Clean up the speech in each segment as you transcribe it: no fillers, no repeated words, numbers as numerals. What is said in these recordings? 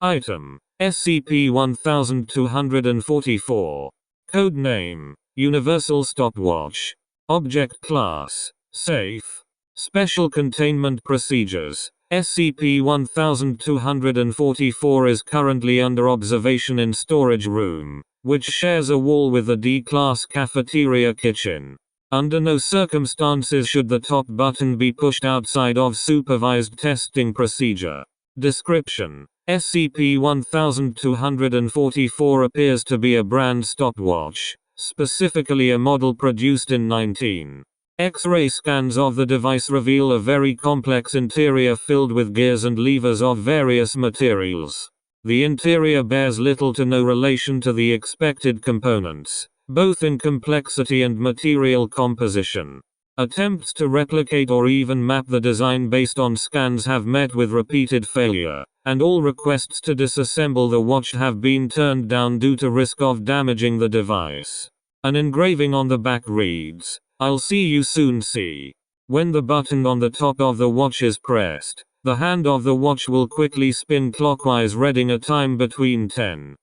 Item: SCP-1244. Code name: Universal Stopwatch. Object Class: Safe. Special Containment Procedures: SCP-1244 is currently under observation in storage room, which shares a wall with the D-Class cafeteria kitchen. Under no circumstances should the top button be pushed outside of supervised testing procedure. Description: SCP-1244 appears to be a brand stopwatch, specifically a model produced in 19. X-ray scans of the device reveal a very complex interior filled with gears and levers of various materials. The interior bears little to no relation to the expected components, both in complexity and material composition. Attempts to replicate or even map the design based on scans have met with repeated failure, and all requests to disassemble the watch have been turned down due to risk of damaging the device. An engraving on the back reads, "I'll see you soon, C." When the button on the top of the watch is pressed, the hand of the watch will quickly spin clockwise, reading a time between 10,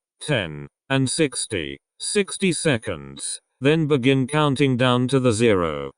and 60 seconds, then begin counting down to the 0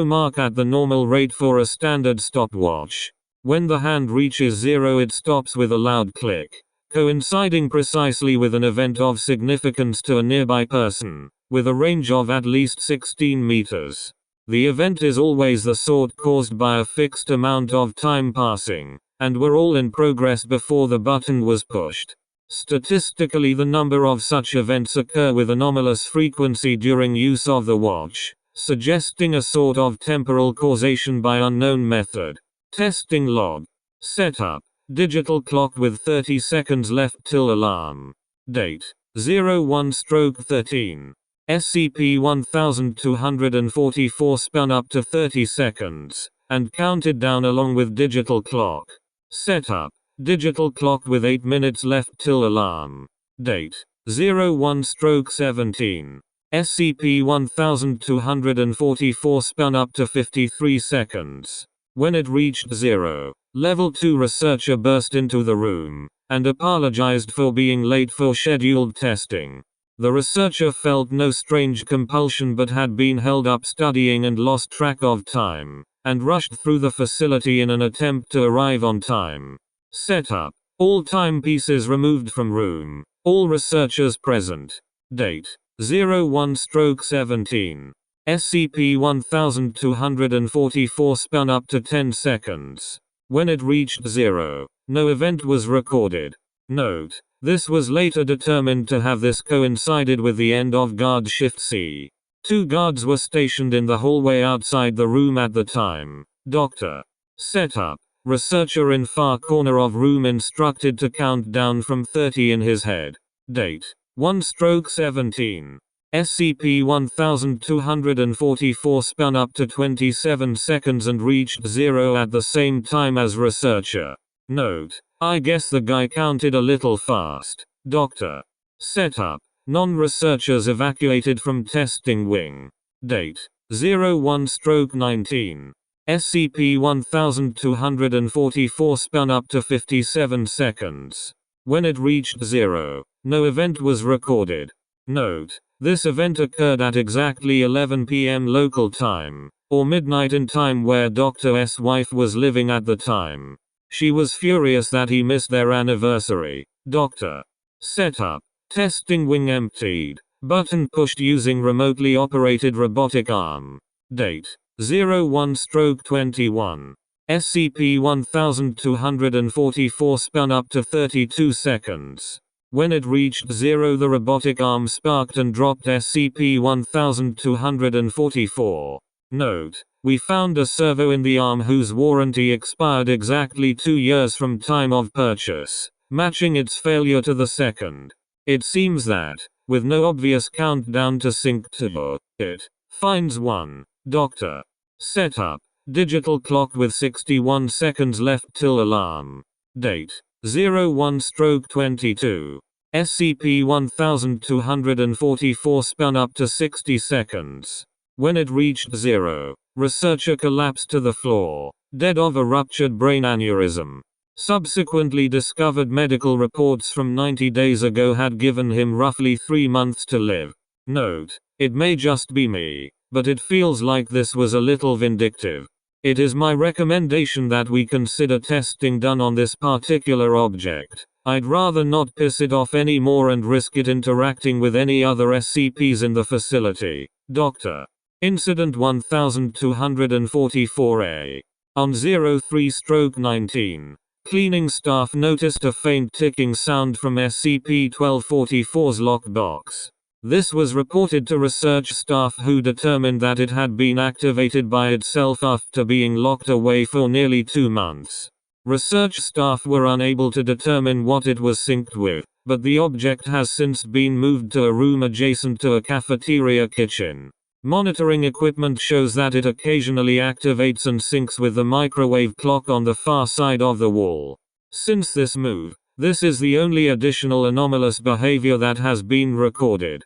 mark at the normal rate for a standard stopwatch. When the hand reaches 0, it stops with a loud click, coinciding precisely with an event of significance to a nearby person, with a range of at least 16 meters. The event is always the sort caused by a fixed amount of time passing, and were all in progress before the button was pushed. Statistically, the number of such events occur with anomalous frequency during use of the watch, suggesting a sort of temporal causation by unknown method. Testing log. Setup: digital clock with 30 seconds left till alarm. Date: 01/13. SCP-1244 spun up to 30 seconds, and counted down along with digital clock. Setup: digital clock with 8 minutes left till alarm. Date: 01/17. SCP-1244 spun up to 53 seconds. When it reached 0, Level 2 researcher burst into the room, and apologized for being late for scheduled testing. The researcher felt no strange compulsion but had been held up studying and lost track of time, and rushed through the facility in an attempt to arrive on time. Setup: all timepieces removed from room. All researchers present. Date: 01/17. SCP-1244 spun up to 10 seconds. When it reached 0, no event was recorded. Note: this was later determined to have this coincided with the end of guard shift C. 2 guards were stationed in the hallway outside the room at the time. Dr. Setup: researcher in far corner of room instructed to count down from 30 in his head. Date: 1/17. SCP-1244 spun up to 27 seconds and reached 0 at the same time as researcher. Note: I guess the guy counted a little fast. Dr. Setup: non-researchers evacuated from testing wing. Date: 01/19. SCP-1244 spun up to 57 seconds. When it reached 0, no event was recorded. Note: this event occurred at exactly 11 p.m. local time, or midnight in time where Dr. S' wife was living at the time. She was furious that he missed their anniversary. Dr. Setup: testing wing emptied. Button pushed using remotely operated robotic arm. Date: 01/21. SCP-1244 spun up to 32 seconds. When it reached 0, the robotic arm sparked and dropped SCP-1244. Note: we found a servo in the arm whose warranty expired exactly 2 years from time of purchase, matching its failure to the second. It seems that, with no obvious countdown to sync to it, finds 1. Dr. Setup: digital clock with 61 seconds left till alarm. Date: 01/22. SCP-1244 spun up to 60 seconds. When it reached 0, researcher collapsed to the floor, dead of a ruptured brain aneurysm. Subsequently discovered medical reports from 90 days ago had given him roughly 3 months to live. Note: it may just be me, but it feels like this was a little vindictive. It is my recommendation that we consider testing done on this particular object. I'd rather not piss it off anymore and risk it interacting with any other SCPs in the facility. Dr. Incident 1244A. On 03/19. Cleaning staff noticed a faint ticking sound from SCP-1244's lockbox. This was reported to research staff who determined that it had been activated by itself after being locked away for nearly 2 months. Research staff were unable to determine what it was synced with, but the object has since been moved to a room adjacent to a cafeteria kitchen. Monitoring equipment shows that it occasionally activates and syncs with the microwave clock on the far side of the wall. Since this move, this is the only additional anomalous behavior that has been recorded.